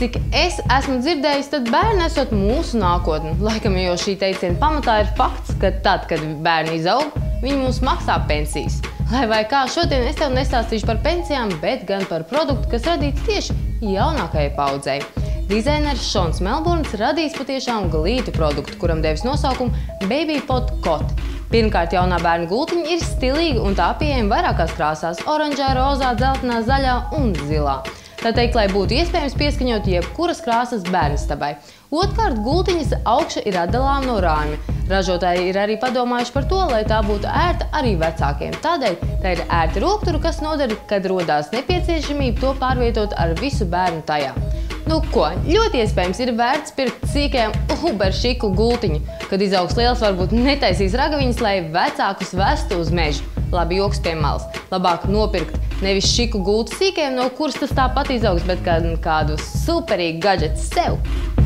Cik es esmu dzirdējis, tad bērni esot mūsu nākotne. Laikam jau šī teiciena pamatā ir fakts, ka tad, kad bērni izaug, viņi mums maksā pensijas. Lai vai kā, šodien es tev nestāstīšu par pensijām, bet gan par produktu, kas radīts tieši jaunākajai paudzei. Dizaineris Šons Melburns radījis patiešām glītu produktu, kuram devis nosaukumu Baby Pod Cot. Pirmkārt, jaunā bērna gultiņa ir stilīga un tā pieejama vairākās krāsās – oranžā, rozā, dzeltenā, zaļā un zilā. Tā teikt, lai būtu iespējams pieskaņot jebkuras krāsas bērnistabai. Otkārt, gultiņas augša ir atdalām no rāmja. Ražotāji ir arī padomājuši par to, lai tā būtu ērta arī vecākiem. Tādēļ tā ir ērta roktura, kas nodara, kad rodās nepieciešamība to pārvietot ar visu bērnu tajā. Nu ko, ļoti iespējams ir vērts pirkt sīkajam uberšiku gultiņu. Kad izaugs liels, varbūt netaisīs ragaviņas, lai vecākus vestu uz mežu. Labi, joks pie malas. Labāk nopirkt nevis šiku gultu sīkajam, no kuras tas tāpat izaugs, bet kādu superīgu gadžetu sev.